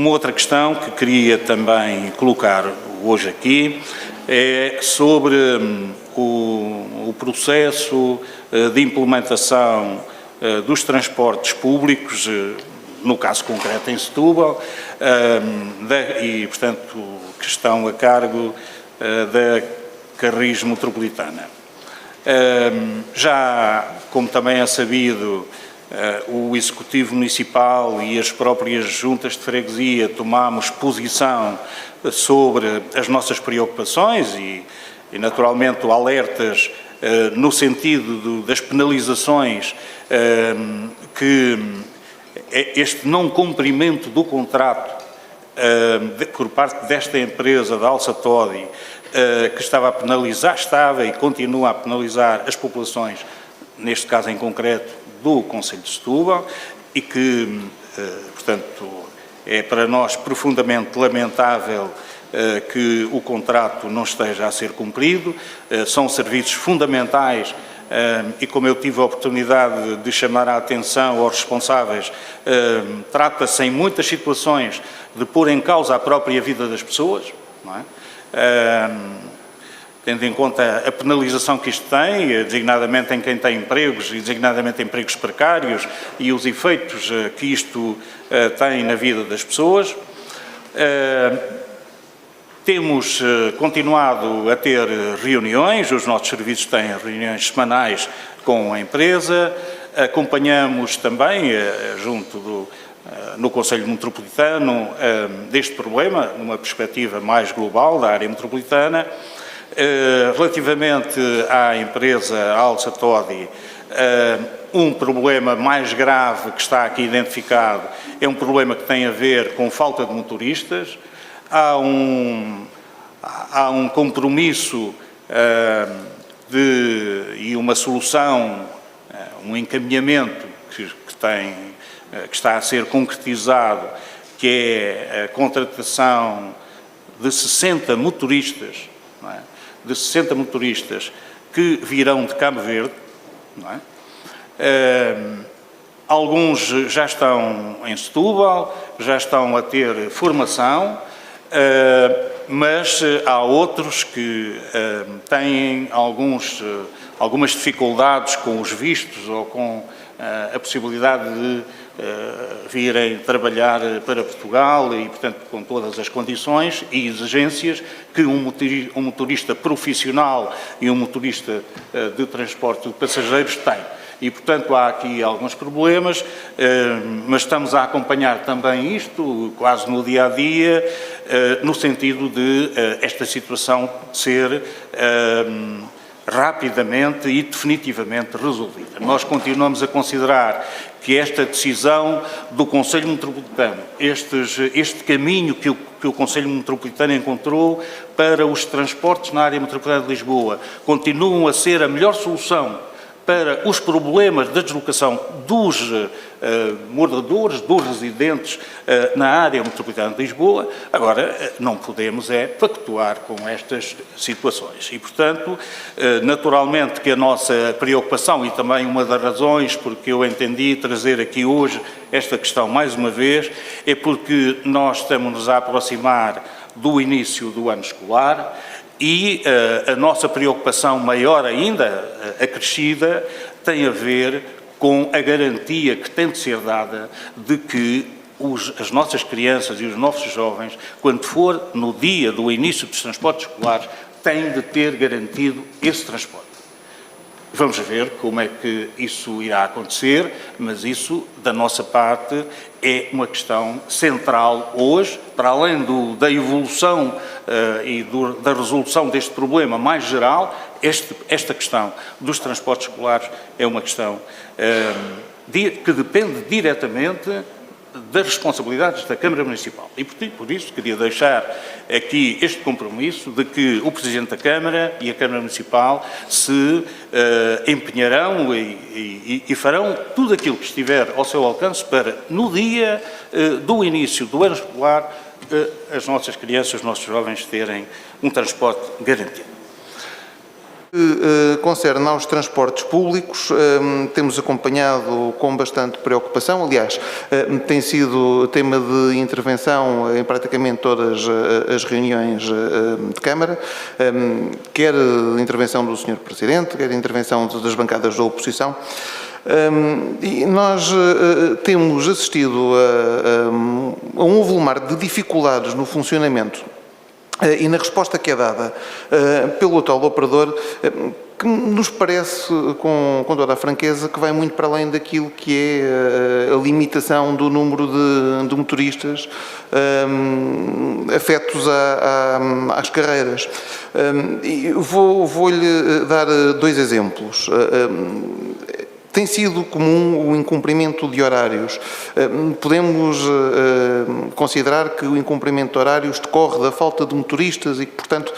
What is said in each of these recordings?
Uma outra questão que queria também colocar hoje aqui é sobre o processo de implementação dos transportes públicos, no caso concreto em Setúbal, e, portanto, que estão a cargo da Carris Metropolitana. Já, como também é sabido, o Executivo Municipal e as próprias juntas de freguesia tomámos posição sobre as nossas preocupações e naturalmente, alertas no sentido das penalizações que este não cumprimento do contrato por parte desta empresa, da Alça Todi, que estava e continua a penalizar as populações, neste caso em concreto, do Concelho de Setúbal, e que, portanto, é para nós profundamente lamentável que o contrato não esteja a ser cumprido. São serviços fundamentais e, como eu tive a oportunidade de chamar a atenção aos responsáveis, trata-se em muitas situações de pôr em causa a própria vida das pessoas, não é? Tendo em conta a penalização que isto tem, designadamente em quem tem empregos e designadamente empregos precários e os efeitos que isto tem na vida das pessoas. Temos continuado a ter reuniões, os nossos serviços têm reuniões semanais com a empresa, acompanhamos também, no Conselho Metropolitano, deste problema, numa perspectiva mais global da área metropolitana. Relativamente à empresa Alça Todi, um problema mais grave que está aqui identificado é um problema que tem a ver com falta de motoristas. Há um compromisso e uma solução, um encaminhamento que está a ser concretizado, que é a contratação de 60 motoristas, não é? De 60 motoristas que virão de Cabo Verde, não é? Alguns já estão em Setúbal, já estão a ter formação, mas há outros que têm algumas dificuldades com os vistos ou com a possibilidade de virem trabalhar para Portugal e, portanto, com todas as condições e exigências que um motorista profissional e um motorista de transporte de passageiros têm. E, portanto, há aqui alguns problemas, mas estamos a acompanhar também isto, quase no dia-a-dia, no sentido de esta situação ser rapidamente e definitivamente resolvida. Nós continuamos a considerar que esta decisão do Conselho Metropolitano, este caminho que o Conselho Metropolitano encontrou para os transportes na área metropolitana de Lisboa, continuam a ser a melhor solução para os problemas da deslocação dos moradores, dos residentes na área metropolitana de Lisboa. Agora, não podemos pactuar com estas situações e, portanto, naturalmente que a nossa preocupação, e também uma das razões porque eu entendi trazer aqui hoje esta questão mais uma vez, é porque nós estamos a aproximar do início do ano escolar. E a nossa preocupação maior ainda, acrescida, tem a ver com a garantia que tem de ser dada de que as nossas crianças e os nossos jovens, quando for no dia do início dos transportes escolares, têm de ter garantido esse transporte. Vamos ver como é que isso irá acontecer, mas isso, da nossa parte, é uma questão central hoje, para além da evolução e da resolução deste problema mais geral, esta questão dos transportes escolares é uma questão que depende diretamente das responsabilidades da Câmara Municipal. E, por isso, queria deixar aqui este compromisso de que o Presidente da Câmara e a Câmara Municipal se empenharão e farão tudo aquilo que estiver ao seu alcance para, no dia do início do ano escolar, as nossas crianças, os nossos jovens terem um transporte garantido. Concerne aos transportes públicos, temos acompanhado com bastante preocupação, aliás, tem sido tema de intervenção em praticamente todas as reuniões de Câmara, quer intervenção do Sr. Presidente, quer intervenção das bancadas da oposição. E nós temos assistido a um volumar de dificuldades no funcionamento e na resposta que é dada pelo atual operador, que nos parece, com toda a franqueza, que vai muito para além daquilo que é a limitação do número de motoristas afetos às carreiras. E vou-lhe dar dois exemplos. Tem sido comum o incumprimento de horários. Podemos considerar que o incumprimento de horários decorre da falta de motoristas e que, portanto,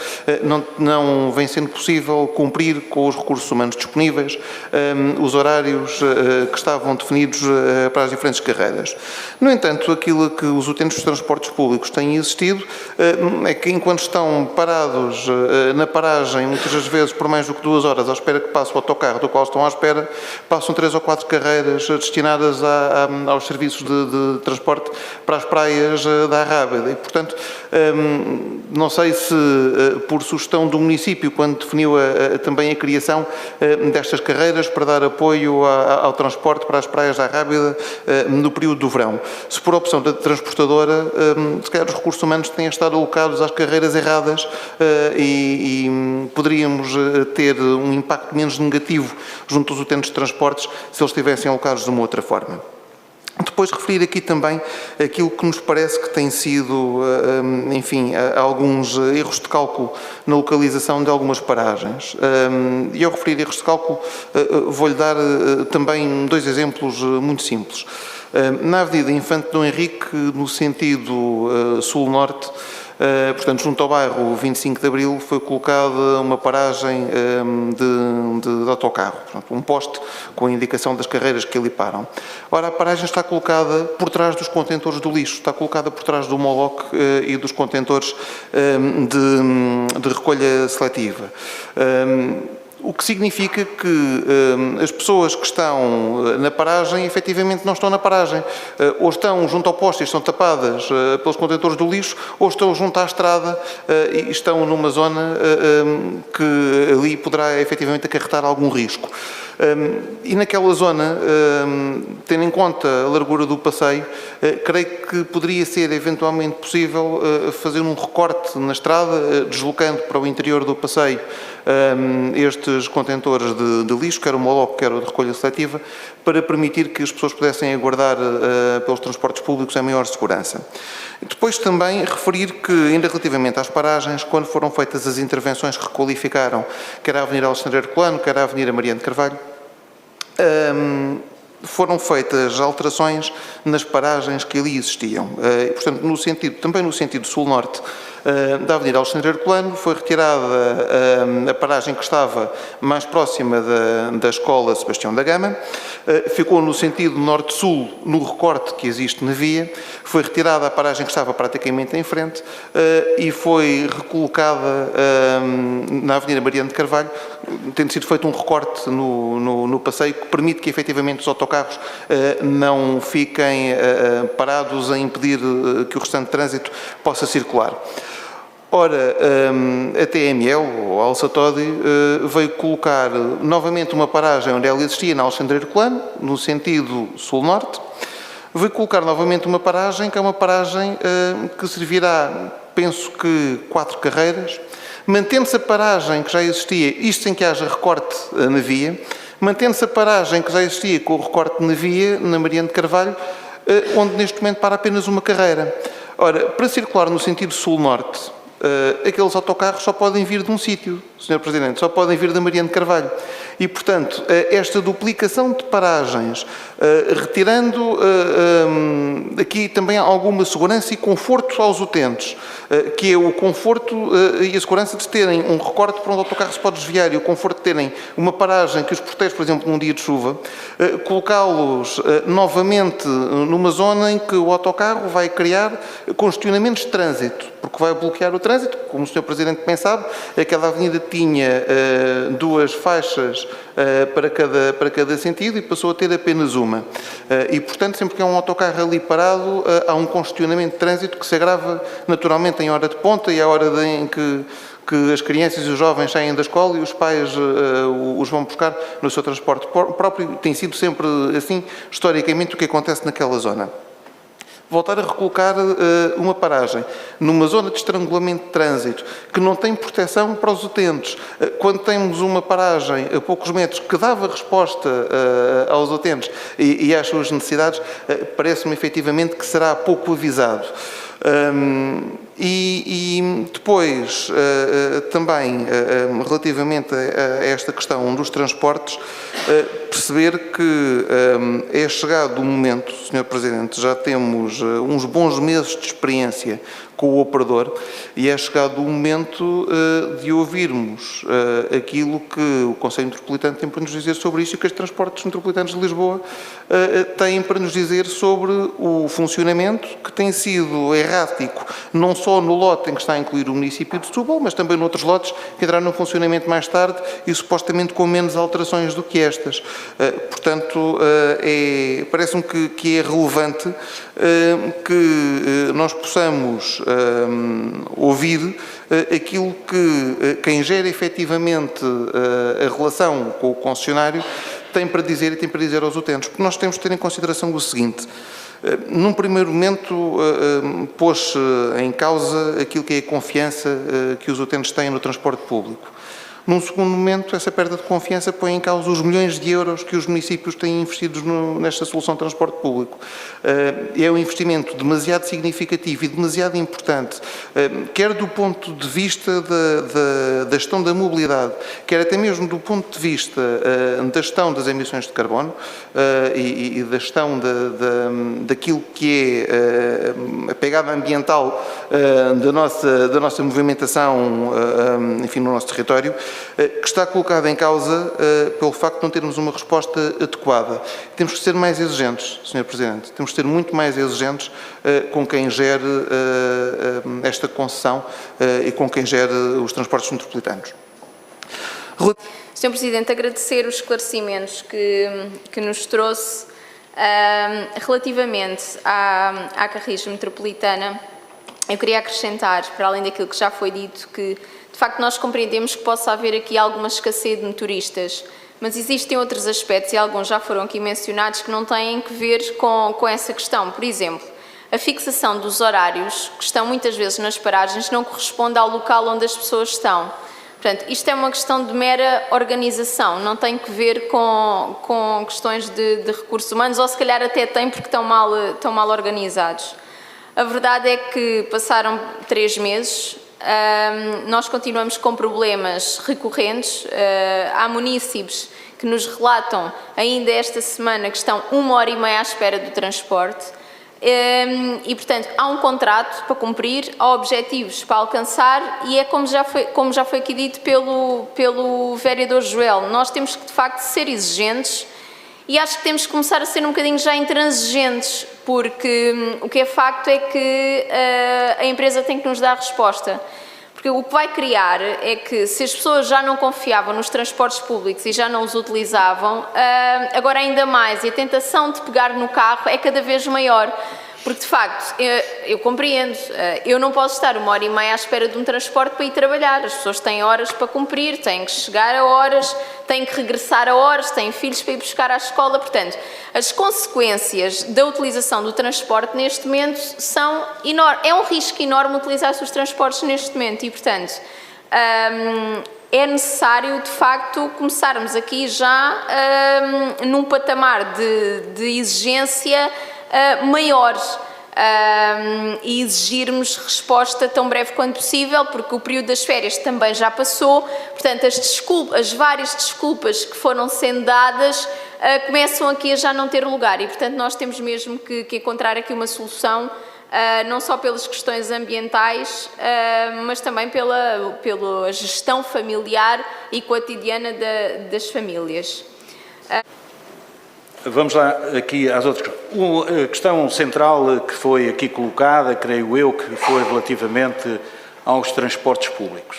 não vem sendo possível cumprir com os recursos humanos disponíveis os horários que estavam definidos para as diferentes carreiras. No entanto, aquilo que os utentes dos transportes públicos têm existido é que, enquanto estão parados na paragem, muitas das vezes por mais do que 2 horas, à espera que passe o autocarro do qual estão à espera, passam 3 ou 4 carreiras destinadas aos serviços de transporte para as praias da Arrábida. E, portanto, não sei se, por sugestão do município, quando definiu também a criação destas carreiras para dar apoio ao transporte para as praias da Arrábida no período do verão, se por opção da transportadora, se calhar os recursos humanos têm estado alocados às carreiras erradas e poderíamos ter um impacto menos negativo junto aos utentes de transportes se eles estivessem alocados de uma outra forma. Depois referir aqui também aquilo que nos parece que tem sido, enfim, alguns erros de cálculo na localização de algumas paragens. E ao referir erros de cálculo, vou-lhe dar também 2 exemplos muito simples. Na Avenida Infante Dom Henrique, no sentido sul-norte, portanto, junto ao bairro 25 de Abril, foi colocada uma paragem de autocarro, portanto, um poste com a indicação das carreiras que ali param. Ora, a paragem está colocada por trás dos contentores do lixo, está colocada por trás do moloc e dos contentores de recolha seletiva. O que significa que as pessoas que estão na paragem, efetivamente não estão na paragem. Ou estão junto ao poste e estão tapadas pelos contentores do lixo, ou estão junto à estrada e estão numa zona que ali poderá efetivamente acarretar algum risco. E naquela zona, tendo em conta a largura do passeio, creio que poderia ser eventualmente possível fazer um recorte na estrada, deslocando para o interior do passeio estes contentores de lixo, quer o moloc, quer o de recolha seletiva, para permitir que as pessoas pudessem aguardar pelos transportes públicos em maior segurança. Depois também referir que, ainda relativamente às paragens, quando foram feitas as intervenções que requalificaram, quer a Avenida Alexandre Herculano, quer a Avenida Mariano de Carvalho, foram feitas alterações nas paragens que ali existiam. Portanto, também no sentido sul-norte da Avenida Alexandre Herculano, foi retirada a paragem que estava mais próxima da Escola Sebastião da Gama, ficou no sentido norte-sul, no recorte que existe na via, foi retirada a paragem que estava praticamente em frente e foi recolocada na Avenida Mariano de Carvalho, tendo sido feito um recorte no passeio que permite que efetivamente os autocarros não fiquem parados a impedir que o restante trânsito possa circular. Ora, a TML, ou a Alça Todi, veio colocar novamente uma paragem onde ela existia, na Alexandre Herculano, no sentido sul-norte. Veio colocar novamente uma paragem, que é uma paragem que servirá, penso que, 4 carreiras, mantendo-se a paragem que já existia, isto sem que haja recorte na via, mantendo-se a paragem que já existia com o recorte na via, na Mariano de Carvalho, onde neste momento para apenas uma carreira. Ora, para circular no sentido sul-norte, aqueles autocarros só podem vir de um sítio, Sr. Presidente, só podem vir da Mariano de Carvalho. E, portanto, esta duplicação de paragens, retirando aqui também alguma segurança e conforto aos utentes, que é o conforto e a segurança de terem um recorte para onde o autocarro se pode desviar e o conforto de terem uma paragem que os protege, por exemplo, num dia de chuva, colocá-los novamente numa zona em que o autocarro vai criar congestionamentos de trânsito porque vai bloquear o trânsito. Como o Sr. Presidente bem sabe, aquela avenida tinha duas faixas para cada sentido e passou a ter apenas uma. E, portanto, sempre que há um autocarro ali parado, há um congestionamento de trânsito que se agrava naturalmente em hora de ponta e à hora em que as crianças e os jovens saem da escola e os pais os vão buscar no seu transporte próprio. Tem sido sempre assim, historicamente, o que acontece naquela zona. Voltar a recolocar uma paragem numa zona de estrangulamento de trânsito que não tem proteção para os utentes, quando temos uma paragem a poucos metros que dava resposta aos utentes e às suas necessidades, parece-me efetivamente que será pouco avisado. E depois, também, relativamente a esta questão dos transportes, perceber que é chegado o momento, Sr. Presidente, já temos uns bons meses de experiência com o operador e é chegado o momento de ouvirmos aquilo que o Conselho Metropolitano tem para nos dizer sobre isso e que os transportes metropolitanos de Lisboa têm para nos dizer sobre o funcionamento que tem sido errático, não só no lote em que está a incluir o município de Setúbal, mas também noutros lotes que entraram no funcionamento mais tarde e supostamente com menos alterações do que estas. Portanto, parece-me que é relevante que nós possamos ouvir aquilo que quem gera efetivamente a relação com o concessionário tem para dizer e tem para dizer aos utentes, porque nós temos de ter em consideração o seguinte: num primeiro momento pôs-se em causa aquilo que é a confiança que os utentes têm no transporte público. Num segundo momento, essa perda de confiança põe em causa os milhões de euros que os municípios têm investidos nesta solução de transporte público. É um investimento demasiado significativo e demasiado importante, quer do ponto de vista da gestão da mobilidade, quer até mesmo do ponto de vista da gestão das emissões de carbono e da gestão daquilo que é a pegada ambiental da nossa movimentação, enfim, no nosso território, que está colocada em causa pelo facto de não termos uma resposta adequada. Temos que ser mais exigentes, Sr. Presidente. Temos que ser muito mais exigentes com quem gere esta concessão e com quem gere os transportes metropolitanos. Sr. Presidente, agradecer os esclarecimentos que nos trouxe relativamente à Carris Metropolitana. Eu queria acrescentar, para além daquilo que já foi dito, que de facto nós compreendemos que possa haver aqui alguma escassez de motoristas, mas existem outros aspectos, e alguns já foram aqui mencionados, que não têm que ver com essa questão. Por exemplo, a fixação dos horários, que estão muitas vezes nas paragens, não corresponde ao local onde as pessoas estão. Portanto, isto é uma questão de mera organização, não tem que ver com questões de recursos humanos, ou se calhar até tem porque estão mal organizados. A verdade é que passaram 3 meses, nós continuamos com problemas recorrentes. Há munícipes que nos relatam, ainda esta semana, que estão 1h30 à espera do transporte. E, portanto, há um contrato para cumprir, há objetivos para alcançar e é como já foi aqui dito pelo vereador Joel, nós temos que, de facto, ser exigentes e acho que temos que começar a ser um bocadinho já intransigentes, porque o que é facto é que a empresa tem que nos dar resposta. Porque o que vai criar é que, se as pessoas já não confiavam nos transportes públicos e já não os utilizavam, agora ainda mais, e a tentação de pegar no carro é cada vez maior. Porque, de facto, eu compreendo, eu não posso estar 1h30 à espera de um transporte para ir trabalhar. As pessoas têm horas para cumprir, têm que chegar a horas, têm que regressar a horas, têm filhos para ir buscar à escola. Portanto, as consequências da utilização do transporte neste momento são enormes. É um risco enorme utilizar-se os transportes neste momento e, portanto, é necessário, de facto, começarmos aqui já num patamar de exigência maior e exigirmos resposta tão breve quanto possível, porque o período das férias também já passou, portanto as várias desculpas que foram sendo dadas começam aqui a já não ter lugar e, portanto, nós temos mesmo que encontrar aqui uma solução, não só pelas questões ambientais, mas também pela gestão familiar e cotidiana das famílias. Vamos lá aqui às outras questões. A questão central que foi aqui colocada, creio eu, que foi relativamente aos transportes públicos.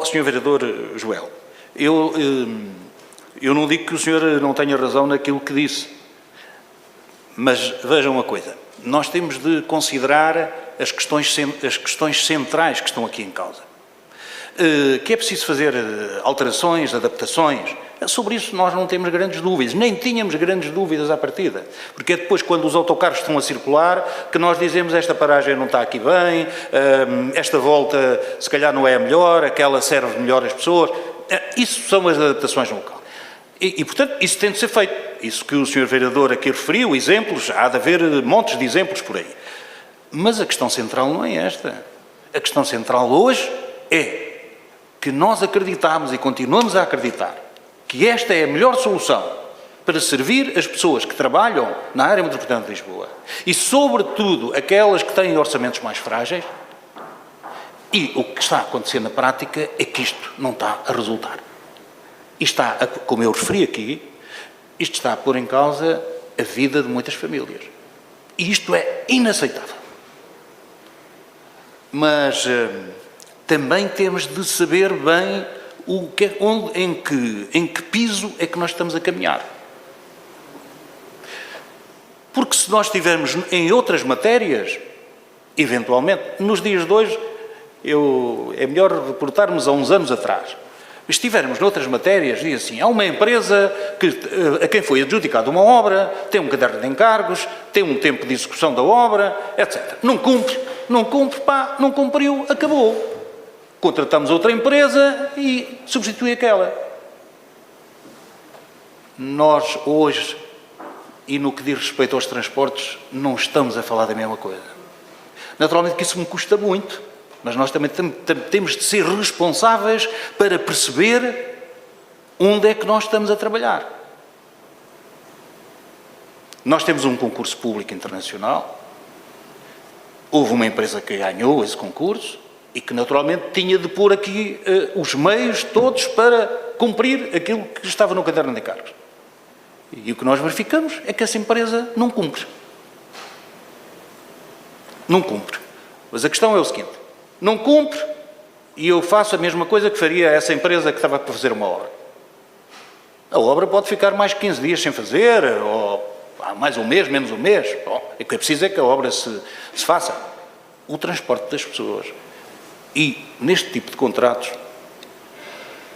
Sr. Vereador Joel, eu não digo que o senhor não tenha razão naquilo que disse, mas vejam uma coisa, nós temos de considerar as questões centrais que estão aqui em causa. Que é preciso fazer alterações, adaptações. Sobre isso nós não temos grandes dúvidas, nem tínhamos grandes dúvidas à partida, porque é depois quando os autocarros estão a circular que nós dizemos esta paragem não está aqui bem, esta volta se calhar não é a melhor, aquela serve melhor às pessoas. Isso são as adaptações no local. E, portanto, isso tem de ser feito. Isso que o Sr. Vereador aqui referiu, exemplos, há de haver montes de exemplos por aí. Mas a questão central não é esta. A questão central hoje é que nós acreditamos e continuamos a acreditar que esta é a melhor solução para servir as pessoas que trabalham na área metropolitana de Lisboa e, sobretudo, aquelas que têm orçamentos mais frágeis. E o que está a acontecer na prática é que isto não está a resultar. Isto está, como eu referi aqui, isto está a pôr em causa a vida de muitas famílias. E isto é inaceitável. Mas também temos de saber bem em que piso é que nós estamos a caminhar. Porque se nós estivermos em outras matérias, eventualmente, nos dias de hoje, é melhor reportarmos a uns anos atrás. Se estivermos noutras matérias, diz assim, há uma empresa a quem foi adjudicada uma obra, tem um caderno de encargos, tem um tempo de execução da obra, etc. Não cumpre, não cumpriu, acabou. Contratamos outra empresa e substitui aquela. Nós hoje, e no que diz respeito aos transportes, não estamos a falar da mesma coisa. Naturalmente que isso me custa muito, mas nós também temos de ser responsáveis para perceber onde é que nós estamos a trabalhar. Nós temos um concurso público internacional, houve uma empresa que ganhou esse concurso e que naturalmente tinha de pôr aqui os meios todos para cumprir aquilo que estava no caderno de encargos. E o que nós verificamos é que essa empresa não cumpre. Não cumpre. Mas a questão é o seguinte, não cumpre e eu faço a mesma coisa que faria essa empresa que estava para fazer uma obra. A obra pode ficar mais 15 dias sem fazer, ou mais um mês, menos um mês. Bom, o que é preciso é que a obra se faça. O transporte das pessoas. E, neste tipo de contratos,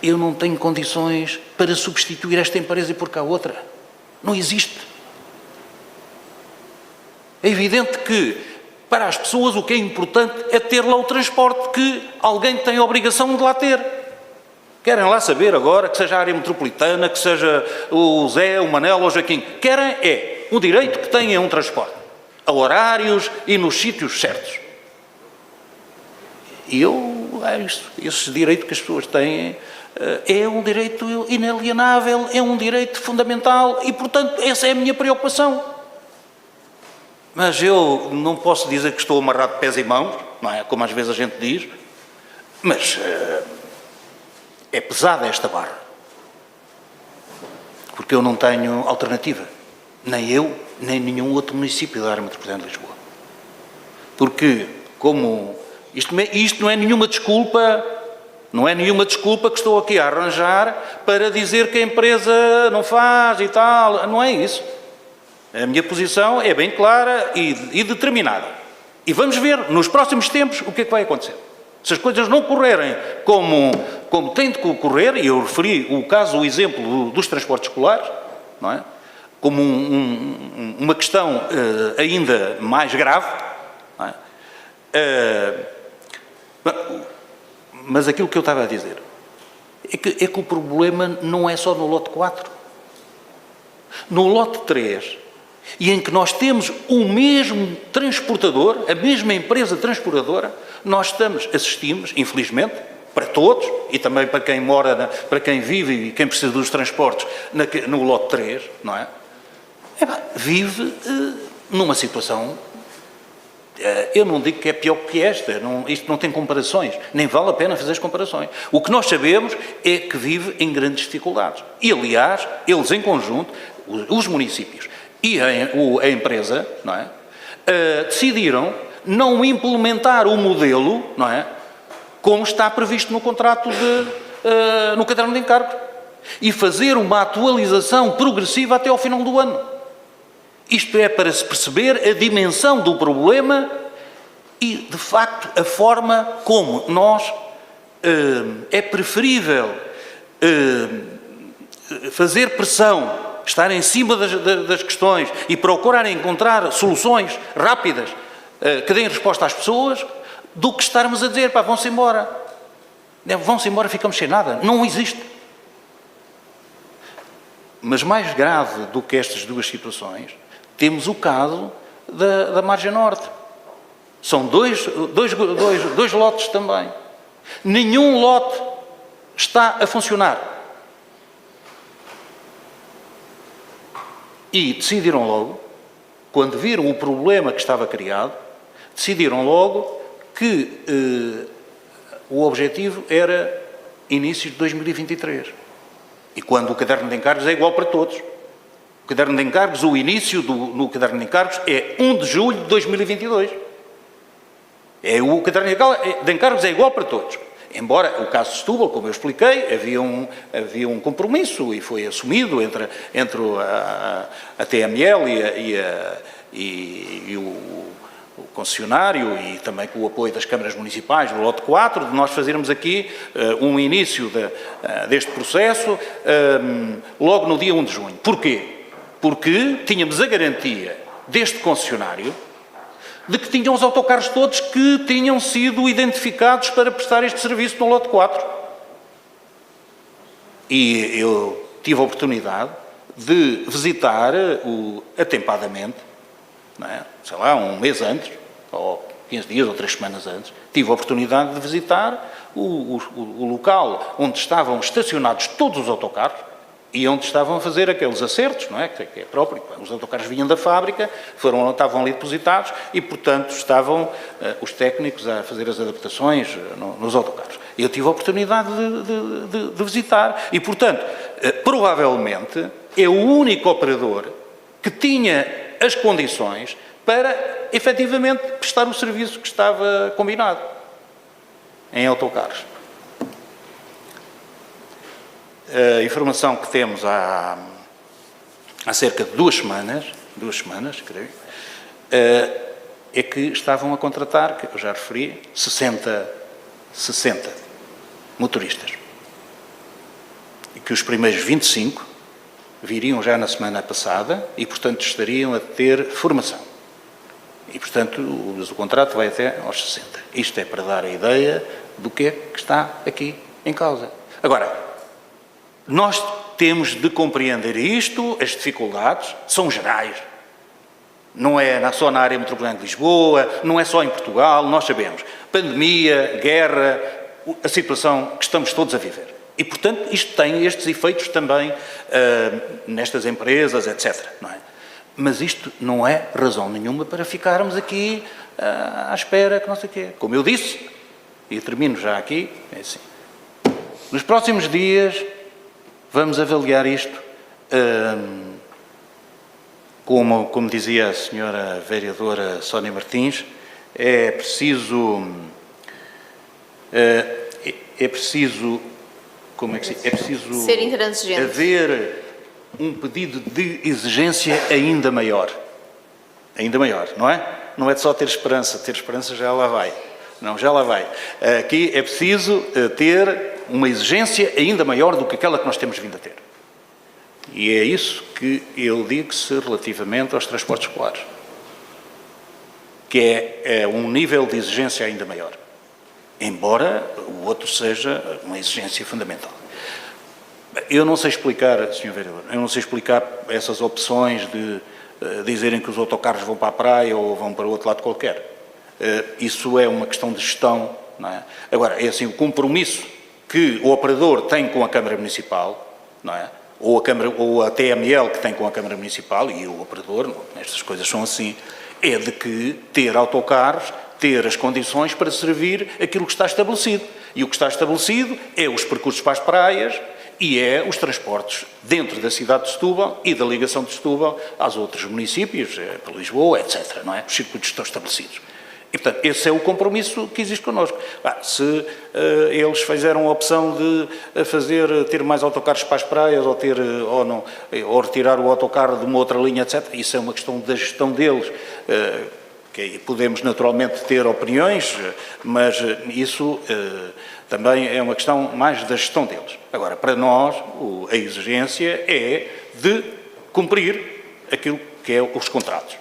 eu não tenho condições para substituir esta empresa e pôr cá outra. Não existe. É evidente que, para as pessoas, o que é importante é ter lá o transporte que alguém tem a obrigação de lá ter. Querem lá saber agora, que seja a área metropolitana, que seja o Zé, o Manel ou o Joaquim. Querem é o direito que têm a um transporte, a horários e nos sítios certos. E esse direito que as pessoas têm é um direito inalienável, é um direito fundamental e, portanto, essa é a minha preocupação. Mas eu não posso dizer que estou amarrado de pés e mãos, não é? Como às vezes a gente diz, mas é pesada esta barra. Porque eu não tenho alternativa. Nem eu, nem nenhum outro município da área metropolitana de Lisboa. Porque, como isto não é nenhuma desculpa, que estou aqui a arranjar para dizer que a empresa não faz e tal, não é isso. A minha posição é bem clara e determinada. E vamos ver, nos próximos tempos, o que é que vai acontecer. Se as coisas não correrem como têm de correr, e eu referi o exemplo dos transportes escolares, não é? Como uma questão ainda mais grave, não é? Mas aquilo que eu estava a dizer é que o problema não é só no lote 4. No lote 3, e em que nós temos o mesmo transportador, a mesma empresa transportadora, nós assistimos, infelizmente, para todos, e também para quem mora, para quem vive e quem precisa dos transportes no lote 3, não é? Vive numa situação Eu não digo que é pior que esta, isto não tem comparações, nem vale a pena fazer as comparações. O que nós sabemos é que vive em grandes dificuldades. E, aliás, eles em conjunto, os municípios e a empresa, não é, decidiram não implementar o modelo, não é, como está previsto no contrato no caderno de encargos, e fazer uma atualização progressiva até ao final do ano. Isto é para se perceber a dimensão do problema e, de facto, a forma como nós é preferível fazer pressão, estar em cima das questões e procurar encontrar soluções rápidas que deem resposta às pessoas, do que estarmos a dizer, pá, vão-se embora. Vão-se embora, ficamos sem nada. Não existe. Mas mais grave do que estas duas situações, temos o caso da Margem Norte. São dois lotes também. Nenhum lote está a funcionar. E decidiram logo, quando viram o problema que estava criado, decidiram logo que o objetivo era início de 2023. E quando o caderno de encargos é igual para todos. O caderno de encargos, o início no caderno de encargos é 1 de julho de 2022. O caderno de encargos é igual para todos. Embora o caso de Setúbal, como eu expliquei, havia um compromisso e foi assumido entre a TML e o concessionário e também com o apoio das câmaras municipais do lote 4, de nós fazermos aqui um início deste processo logo no dia 1 de junho. Porquê? Porque tínhamos a garantia deste concessionário de que tinham os autocarros todos que tinham sido identificados para prestar este serviço no lote 4. E eu tive a oportunidade de visitar atempadamente, não é? Sei lá, um mês antes, ou 15 dias ou 3 semanas antes, tive a oportunidade de visitar o local onde estavam estacionados todos os autocarros e onde estavam a fazer aqueles acertos, não é? Que é próprio. Os autocarros vinham da fábrica, estavam ali depositados e, portanto, estavam os técnicos a fazer as adaptações nos autocarros. Eu tive a oportunidade de visitar e, portanto, provavelmente é o único operador que tinha as condições para, efetivamente, prestar o serviço que estava combinado em autocarros. A informação que temos há cerca de 2 semanas, creio, é que estavam a contratar, que eu já referi, 60 motoristas. E que os primeiros 25 viriam já na semana passada e, portanto, estariam a ter formação. E, portanto, o contrato vai até aos 60. Isto é para dar a ideia do que é que está aqui em causa. Agora, nós temos de compreender isto, as dificuldades são gerais. Não é só na área metropolitana de Lisboa, não é só em Portugal, nós sabemos. Pandemia, guerra, a situação que estamos todos a viver. E, portanto, isto tem estes efeitos também nestas empresas, etc. Não é? Mas isto não é razão nenhuma para ficarmos aqui à espera que não sei o quê. Como eu disse, e termino já aqui, é assim. Nos próximos dias vamos avaliar isto, como dizia a senhora vereadora Sónia Martins, é preciso ser intransigente. Haver um pedido de exigência ainda maior, não é? Não é de só ter esperança já lá vai. Não, já lá vai. Aqui é preciso ter uma exigência ainda maior do que aquela que nós temos vindo a ter. E é isso que eu digo-se relativamente aos transportes escolares. Que é um nível de exigência ainda maior. Embora o outro seja uma exigência fundamental. Eu não sei explicar, Sr. Vereador, eu não sei explicar essas opções de dizerem que os autocarros vão para a praia ou vão para o outro lado qualquer. Isso é uma questão de gestão, não é? Agora, é assim, o compromisso que o operador tem com a Câmara Municipal, não é? Ou a TML que tem com a Câmara Municipal e o operador, estas coisas são assim, é de que ter autocarros, ter as condições para servir aquilo que está estabelecido. E o que está estabelecido é os percursos para as praias e é os transportes dentro da cidade de Setúbal e da ligação de Setúbal aos outros municípios, para Lisboa, etc. Não é? Os circuitos estão estabelecidos. E, portanto, esse é o compromisso que existe connosco. Se eles fizeram a opção de ter mais autocarros para as praias ou retirar o autocarro de uma outra linha, etc., isso é uma questão da gestão deles. Que podemos naturalmente ter opiniões, mas isso também é uma questão mais da gestão deles. Agora, para nós, a exigência é de cumprir aquilo que é os contratos.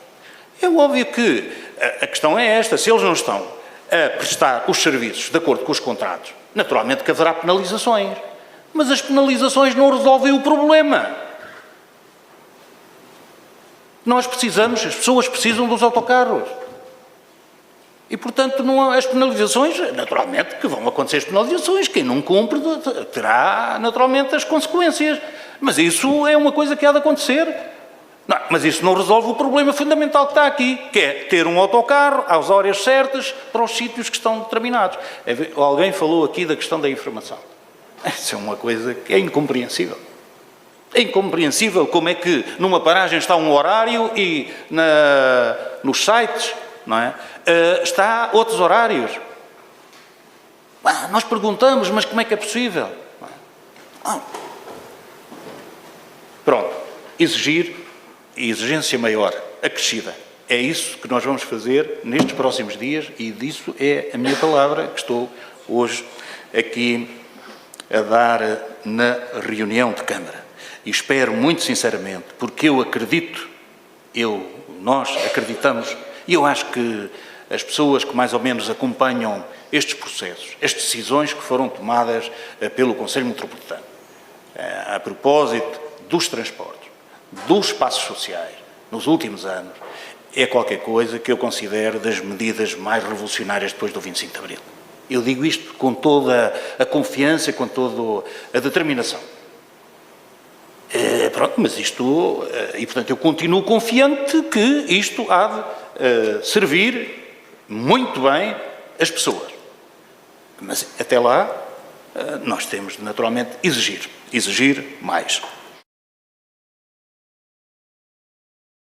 É óbvio que a questão é esta: se eles não estão a prestar os serviços de acordo com os contratos, naturalmente que haverá penalizações. Mas as penalizações não resolvem o problema. Nós precisamos, as pessoas precisam dos autocarros. E, portanto, as penalizações, naturalmente que vão acontecer as penalizações. Quem não cumpre terá, naturalmente, as consequências. Mas isso é uma coisa que há de acontecer. Não, mas isso não resolve o problema fundamental que está aqui, que é ter um autocarro às horas certas para os sítios que estão determinados. Alguém falou aqui da questão da informação. Isso é uma coisa que é incompreensível. É incompreensível como é que numa paragem está um horário e nos sites, não é, está outros horários. Nós perguntamos, mas como é que é possível? Pronto, exigência maior, acrescida. É isso que nós vamos fazer nestes próximos dias e disso é a minha palavra que estou hoje aqui a dar na reunião de Câmara. E espero muito sinceramente, porque nós acreditamos, e eu acho que as pessoas que mais ou menos acompanham estes processos, as decisões que foram tomadas pelo Conselho Metropolitano, a propósito dos transportes, dos espaços sociais, nos últimos anos, é qualquer coisa que eu considero das medidas mais revolucionárias depois do 25 de Abril. Eu digo isto com toda a confiança, com toda a determinação. Pronto, mas isto... E, portanto, eu continuo confiante que isto há de servir muito bem as pessoas. Mas, até lá, nós temos de, naturalmente, exigir mais.